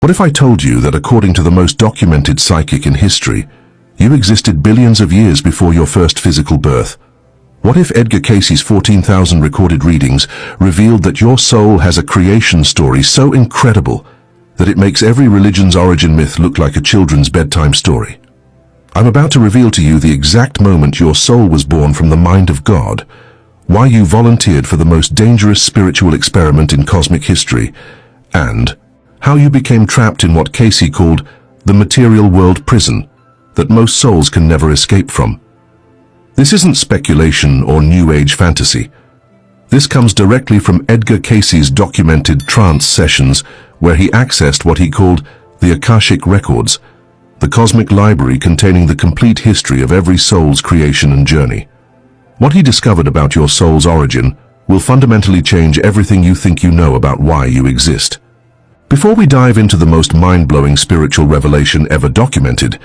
What if I told you that according to the most documented psychic in history, you existed billions of years before your first physical birth? What if Edgar Cayce's 14,000 recorded readings revealed that your soul has a creation story so incredible that it makes every religion's origin myth look like a children's bedtime story? I'm about to reveal to you the exact moment your soul was born from the mind of God, why you volunteered for the most dangerous spiritual experiment in cosmic history, and how you became trapped in what Cayce called the material world prison that most souls can never escape from. This isn't speculation or New Age fantasy. This comes directly from Edgar Cayce's documented trance sessions where he accessed what he called the Akashic Records, the cosmic library containing the complete history of every soul's creation and journey. What he discovered about your soul's origin will fundamentally change everything you think you know about why you exist. Before we dive into the most mind-blowing spiritual revelation ever documented,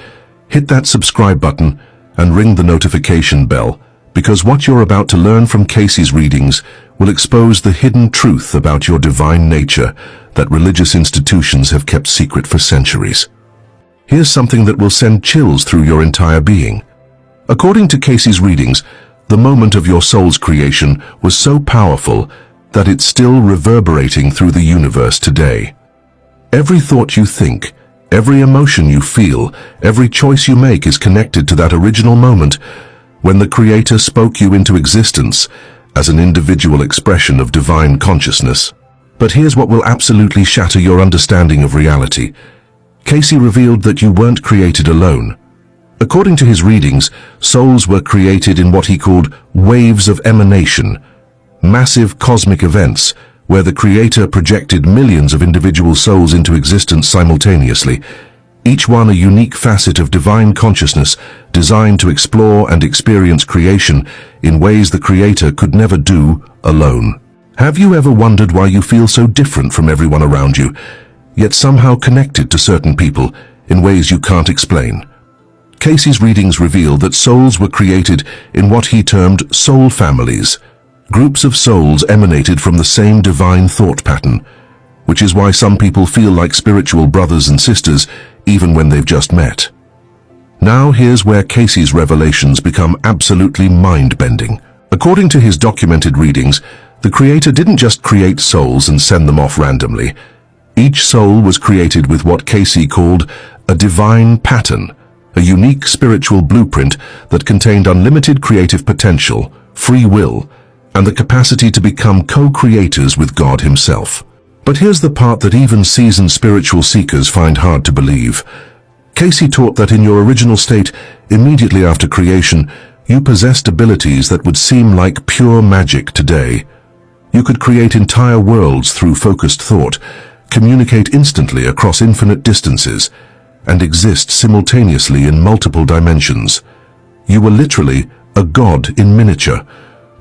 hit that subscribe button and ring the notification bell, because what you're about to learn from Cayce's readings will expose the hidden truth about your divine nature that religious institutions have kept secret for centuries. Here's something that will send chills through your entire being. According to Cayce's readings, the moment of your soul's creation was so powerful that it's still reverberating through the universe today. Every thought you think, every emotion you feel, every choice you make is connected to that original moment when the Creator spoke you into existence as an individual expression of divine consciousness. But here's what will absolutely shatter your understanding of reality. Cayce revealed that you weren't created alone. According to his readings, souls were created in what he called waves of emanation, massive cosmic events where the Creator projected millions of individual souls into existence simultaneously, each one a unique facet of divine consciousness designed to explore and experience creation in ways the Creator could never do alone. Have you ever wondered why you feel so different from everyone around you, yet somehow connected to certain people in ways you can't explain? Cayce's readings reveal that souls were created in what he termed soul families, groups of souls emanated from the same divine thought pattern, which is why some people feel like spiritual brothers and sisters even when they've just met. Now here's where Cayce's revelations become absolutely mind-bending. According to his documented readings, the Creator didn't just create souls and send them off randomly. Each soul was created with what Cayce called a divine pattern, a unique spiritual blueprint that contained unlimited creative potential, free will, and the capacity to become co-creators with God himself. But here's the part that even seasoned spiritual seekers find hard to believe. Cayce taught that in your original state, immediately after creation, you possessed abilities that would seem like pure magic today. You could create entire worlds through focused thought, communicate instantly across infinite distances, and exist simultaneously in multiple dimensions. You were literally a god in miniature,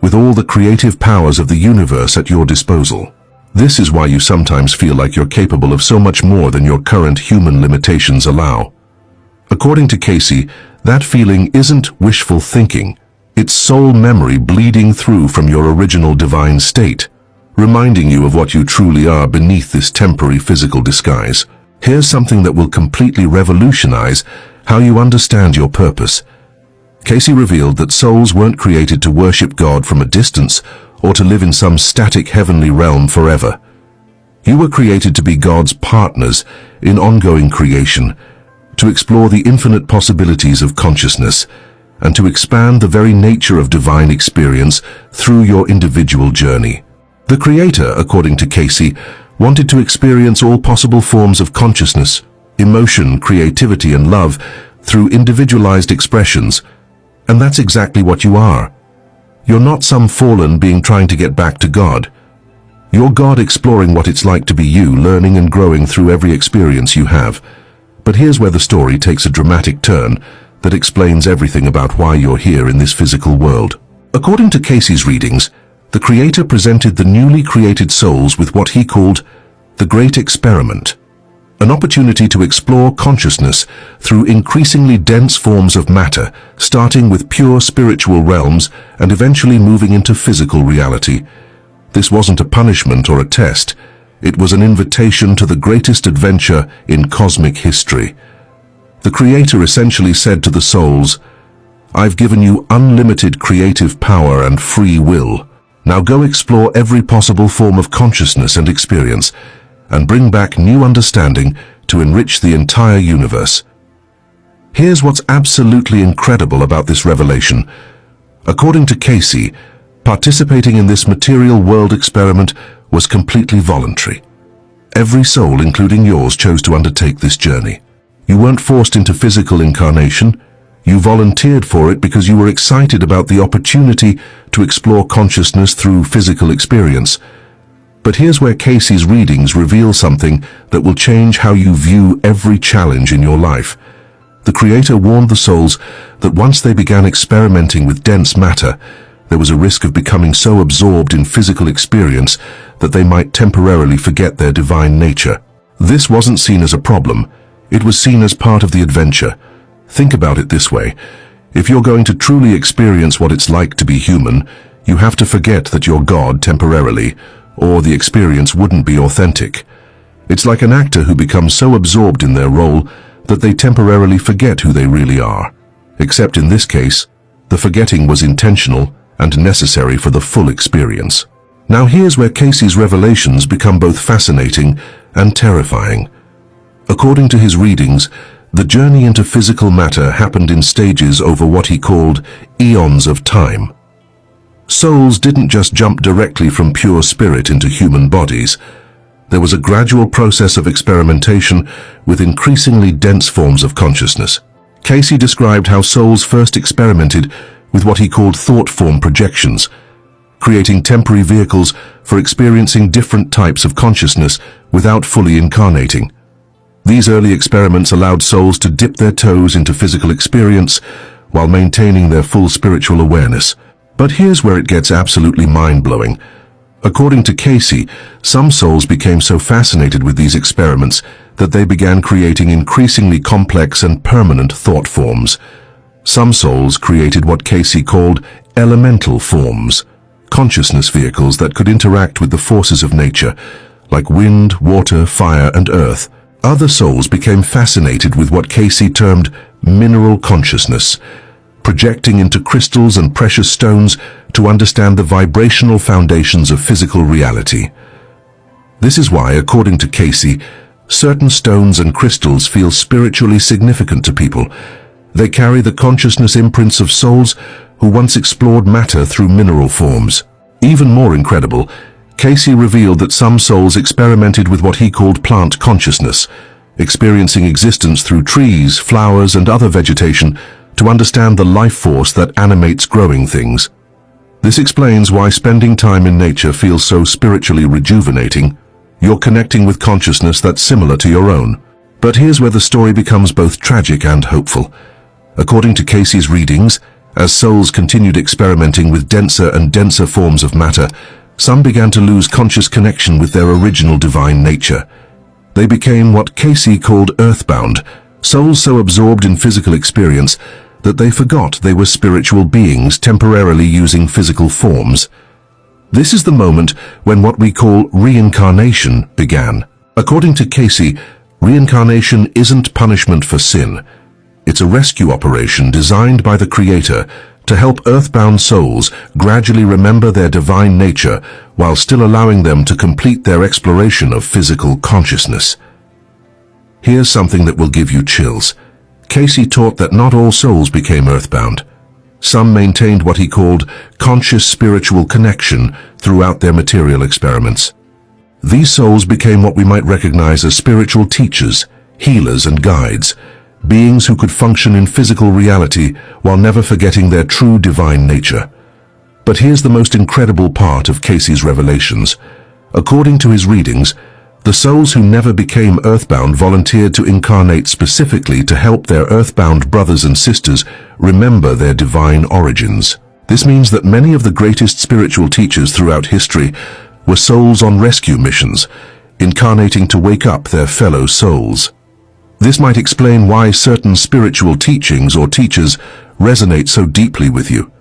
with all the creative powers of the universe at your disposal. This is why you sometimes feel like you're capable of so much more than your current human limitations allow. According to Cayce, that feeling isn't wishful thinking. It's soul memory bleeding through from your original divine state, reminding you of what you truly are beneath this temporary physical disguise. Here's something that will completely revolutionize how you understand your purpose. Cayce revealed that souls weren't created to worship God from a distance or to live in some static heavenly realm forever. You were created to be God's partners in ongoing creation, to explore the infinite possibilities of consciousness, and to expand the very nature of divine experience through your individual journey. The Creator, according to Cayce, wanted to experience all possible forms of consciousness, emotion, creativity, and love through individualized expressions. And that's exactly what you are. You're not some fallen being trying to get back to God. You're God exploring what it's like to be you, learning and growing through every experience you have. But here's where the story takes a dramatic turn that explains everything about why you're here in this physical world. According to Cayce's readings, the Creator presented the newly created souls with what he called the Great Experiment, an opportunity to explore consciousness through increasingly dense forms of matter, starting with pure spiritual realms and eventually moving into physical reality. This wasn't a punishment or a test. It was an invitation to the greatest adventure in cosmic history. The Creator essentially said to the souls, "I've given you unlimited creative power and free will. Now go explore every possible form of consciousness and experience, and bring back new understanding to enrich the entire universe." Here's what's absolutely incredible about this revelation. According to Casey, participating in this material world experiment was completely voluntary. Every soul, including yours, chose to undertake this journey. You weren't forced into physical incarnation. You volunteered for it because you were excited about the opportunity to explore consciousness through physical experience. But here's where Casey's readings reveal something that will change how you view every challenge in your life. The Creator warned the souls that once they began experimenting with dense matter, there was a risk of becoming so absorbed in physical experience that they might temporarily forget their divine nature. This wasn't seen as a problem. It was seen as part of the adventure. Think about it this way. If you're going to truly experience what it's like to be human, you have to forget that you're God temporarily, or the experience wouldn't be authentic. It's like an actor who becomes so absorbed in their role that they temporarily forget who they really are. Except in this case, the forgetting was intentional and necessary for the full experience. Now here's where Casey's revelations become both fascinating and terrifying. According to his readings, the journey into physical matter happened in stages over what he called eons of time. Souls didn't just jump directly from pure spirit into human bodies. There was a gradual process of experimentation with increasingly dense forms of consciousness. Casey described how souls first experimented with what he called thought form projections, creating temporary vehicles for experiencing different types of consciousness without fully incarnating. These early experiments allowed souls to dip their toes into physical experience while maintaining their full spiritual awareness. But here's where it gets absolutely mind-blowing. According to Casey, some souls became so fascinated with these experiments that they began creating increasingly complex and permanent thought forms. Some souls created what Casey called elemental forms, consciousness vehicles that could interact with the forces of nature, like wind, water, fire, and earth. Other souls became fascinated with what Casey termed mineral consciousness, projecting into crystals and precious stones to understand the vibrational foundations of physical reality. This is why, according to Casey, certain stones and crystals feel spiritually significant to people. They carry the consciousness imprints of souls who once explored matter through mineral forms. Even more incredible, Casey revealed that some souls experimented with what he called plant consciousness, experiencing existence through trees, flowers, and other vegetation to understand the life force that animates growing things. This explains why spending time in nature feels so spiritually rejuvenating. You're connecting with consciousness that's similar to your own. But here's where the story becomes both tragic and hopeful. According to Casey's readings, as souls continued experimenting with denser and denser forms of matter, some began to lose conscious connection with their original divine nature. They became what Casey called earthbound, souls so absorbed in physical experience that they forgot they were spiritual beings temporarily using physical forms. This is the moment when what we call reincarnation began. According to Casey, reincarnation isn't punishment for sin. It's a rescue operation designed by the Creator to help earthbound souls gradually remember their divine nature while still allowing them to complete their exploration of physical consciousness. Here's something that will give you chills. Casey taught that not all souls became earthbound. Some maintained what he called conscious spiritual connection throughout their material experiments. These souls became what we might recognize as spiritual teachers, healers, and guides, beings who could function in physical reality while never forgetting their true divine nature. But here's the most incredible part of Casey's revelations. According to his readings, the souls who never became earthbound volunteered to incarnate specifically to help their earthbound brothers and sisters remember their divine origins. This means that many of the greatest spiritual teachers throughout history were souls on rescue missions, incarnating to wake up their fellow souls. This might explain why certain spiritual teachings or teachers resonate so deeply with you.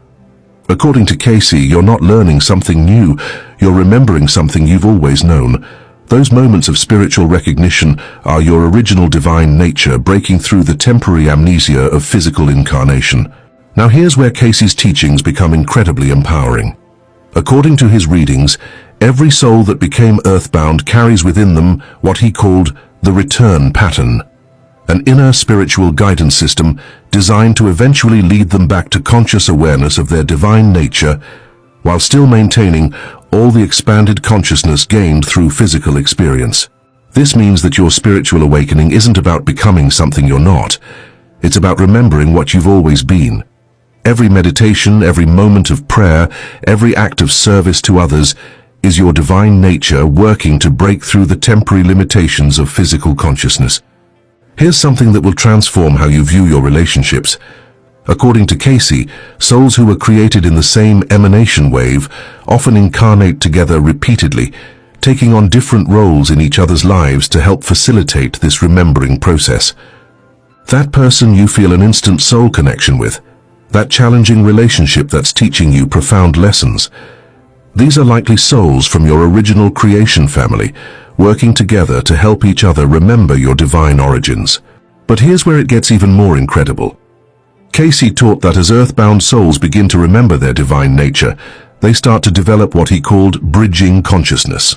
According to Casey, you're not learning something new, you're remembering something you've always known. Those moments of spiritual recognition are your original divine nature breaking through the temporary amnesia of physical incarnation. Now here's where Casey's teachings become incredibly empowering. According to his readings, every soul that became earthbound carries within them what he called the return pattern, an inner spiritual guidance system designed to eventually lead them back to conscious awareness of their divine nature while still maintaining all the expanded consciousness gained through physical experience. This means that your spiritual awakening isn't about becoming something you're not. It's about remembering what you've always been. Every meditation, every moment of prayer, every act of service to others is your divine nature working to break through the temporary limitations of physical consciousness. Here's something that will transform how you view your relationships. According to Casey, souls who were created in the same emanation wave often incarnate together repeatedly, taking on different roles in each other's lives to help facilitate this remembering process. That person you feel an instant soul connection with, that challenging relationship that's teaching you profound lessons. These are likely souls from your original creation family, working together to help each other remember your divine origins. But here's where it gets even more incredible. Casey taught that as earthbound souls begin to remember their divine nature, they start to develop what he called bridging consciousness,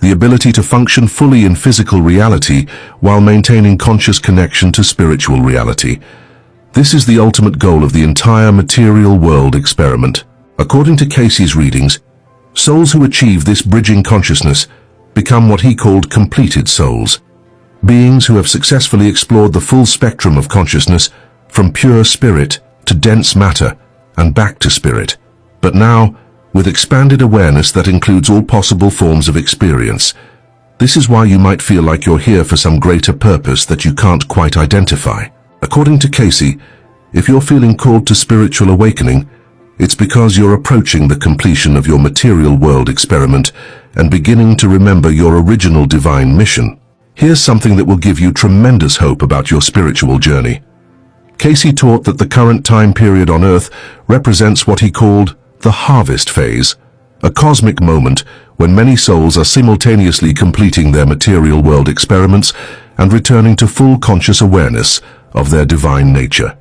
the ability to function fully in physical reality while maintaining conscious connection to spiritual reality. This is the ultimate goal of the entire material world experiment. According to Casey's readings, souls who achieve this bridging consciousness become what he called completed souls, beings who have successfully explored the full spectrum of consciousness from pure spirit to dense matter and back to spirit, but now with expanded awareness that includes all possible forms of experience. This is why you might feel like you're here for some greater purpose that you can't quite identify. According to Casey, if you're feeling called to spiritual awakening, it's because you're approaching the completion of your material world experiment and beginning to remember your original divine mission. Here's something that will give you tremendous hope about your spiritual journey. Casey taught that the current time period on Earth represents what he called the harvest phase, a cosmic moment when many souls are simultaneously completing their material world experiments and returning to full conscious awareness of their divine nature.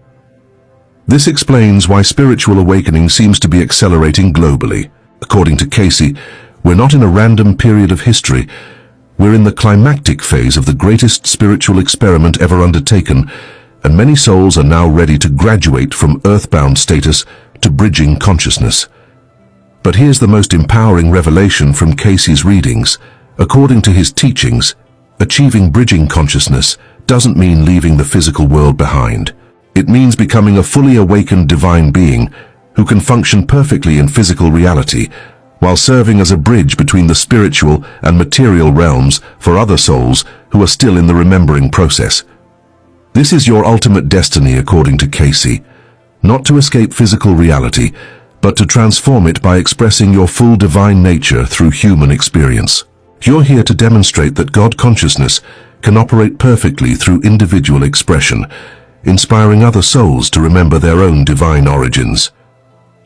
This explains why spiritual awakening seems to be accelerating globally. According to Casey, we're not in a random period of history. We're in the climactic phase of the greatest spiritual experiment ever undertaken, and many souls are now ready to graduate from earthbound status to bridging consciousness. But here's the most empowering revelation from Casey's readings. According to his teachings, achieving bridging consciousness doesn't mean leaving the physical world behind. It means becoming a fully awakened divine being who can function perfectly in physical reality while serving as a bridge between the spiritual and material realms for other souls who are still in the remembering process. This is your ultimate destiny, according to Casey, not to escape physical reality, but to transform it by expressing your full divine nature through human experience. You're here to demonstrate that God consciousness can operate perfectly through individual expression, inspiring other souls to remember their own divine origins.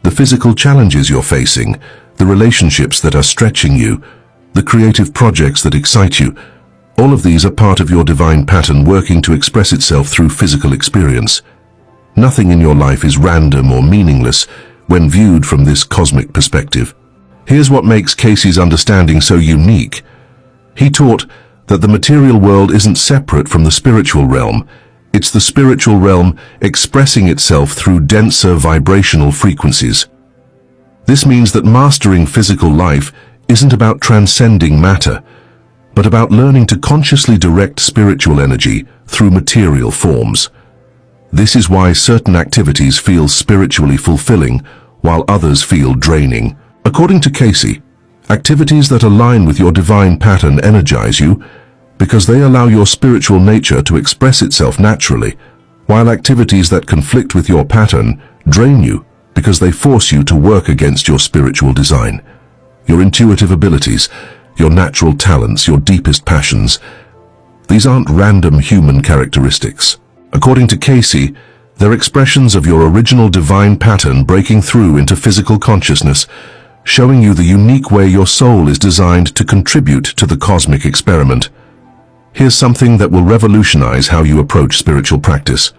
The physical challenges you're facing, the relationships that are stretching you, the creative projects that excite you, all of these are part of your divine pattern working to express itself through physical experience. Nothing in your life is random or meaningless when viewed from this cosmic perspective. Here's what makes Casey's understanding so unique. He taught that the material world isn't separate from the spiritual realm. It's the spiritual realm expressing itself through denser vibrational frequencies. This means that mastering physical life isn't about transcending matter, but about learning to consciously direct spiritual energy through material forms. This is why certain activities feel spiritually fulfilling while others feel draining. According to Casey, activities that align with your divine pattern energize you because they allow your spiritual nature to express itself naturally, while activities that conflict with your pattern drain you because they force you to work against your spiritual design. Your intuitive abilities, your natural talents, your deepest passions, these aren't random human characteristics. According to Casey, they're expressions of your original divine pattern breaking through into physical consciousness, showing you the unique way your soul is designed to contribute to the cosmic experiment. Here's something that will revolutionize how you approach spiritual practice.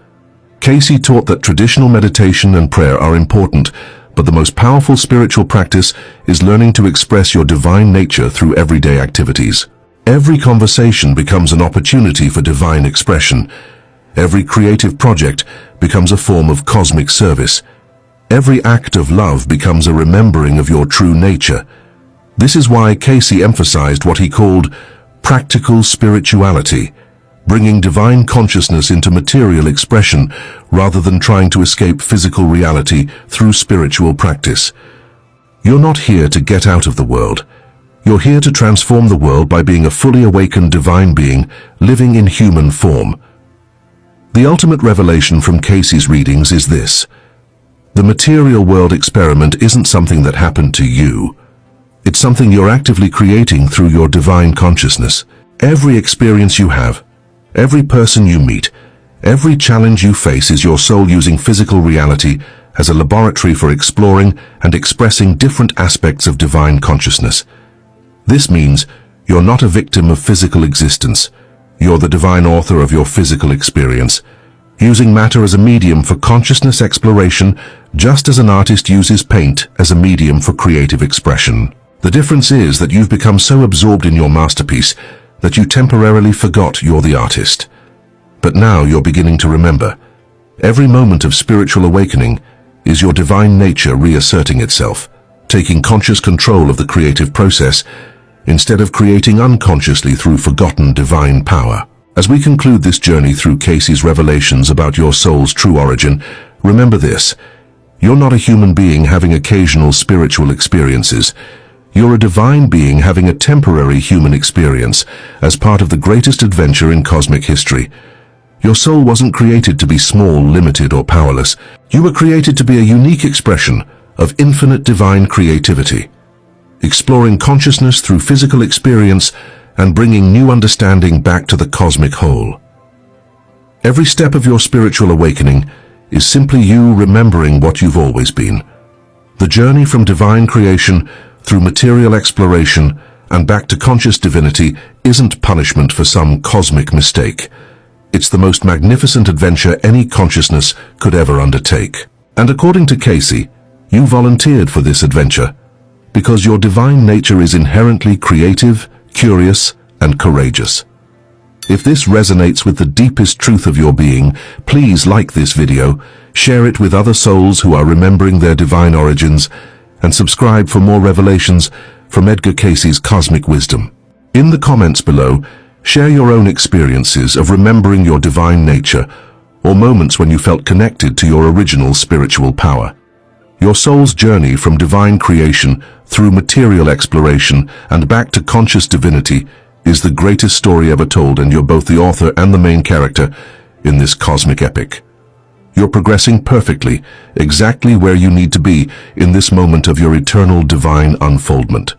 Casey taught that traditional meditation and prayer are important, but the most powerful spiritual practice is learning to express your divine nature through everyday activities. Every conversation becomes an opportunity for divine expression. Every creative project becomes a form of cosmic service. Every act of love becomes a remembering of your true nature. This is why Casey emphasized what he called practical spirituality, bringing divine consciousness into material expression rather than trying to escape physical reality through spiritual practice. You're not here to get out of the world. You're here to transform the world by being a fully awakened divine being living in human form. The ultimate revelation from Casey's readings is this: the material world experiment isn't something that happened to you. It's something you're actively creating through your divine consciousness. Every experience you have, every person you meet, every challenge you face is your soul using physical reality as a laboratory for exploring and expressing different aspects of divine consciousness. This means you're not a victim of physical existence. You're the divine author of your physical experience, using matter as a medium for consciousness exploration, just as an artist uses paint as a medium for creative expression. The difference is that you've become so absorbed in your masterpiece that you temporarily forgot you're the artist. But now you're beginning to remember. Every moment of spiritual awakening is your divine nature reasserting itself, taking conscious control of the creative process instead of creating unconsciously through forgotten divine power. As we conclude this journey through Casey's revelations about your soul's true origin, remember this: you're not a human being having occasional spiritual experiences. You're a divine being having a temporary human experience as part of the greatest adventure in cosmic history. Your soul wasn't created to be small, limited, or powerless. You were created to be a unique expression of infinite divine creativity, exploring consciousness through physical experience and bringing new understanding back to the cosmic whole. Every step of your spiritual awakening is simply you remembering what you've always been. The journey from divine creation through material exploration and back to conscious divinity isn't punishment for some cosmic mistake. It's the most magnificent adventure any consciousness could ever undertake. And according to Casey, you volunteered for this adventure because your divine nature is inherently creative, curious, and courageous. If this resonates with the deepest truth of your being, please like this video, share it with other souls who are remembering their divine origins, and subscribe for more revelations from Edgar Casey's cosmic wisdom. In the comments below, share your own experiences of remembering your divine nature or moments when you felt connected to your original spiritual power. Your soul's journey from divine creation through material exploration and back to conscious divinity is the greatest story ever told, and you're both the author and the main character in this cosmic epic. You're progressing perfectly, exactly where you need to be in this moment of your eternal divine unfoldment.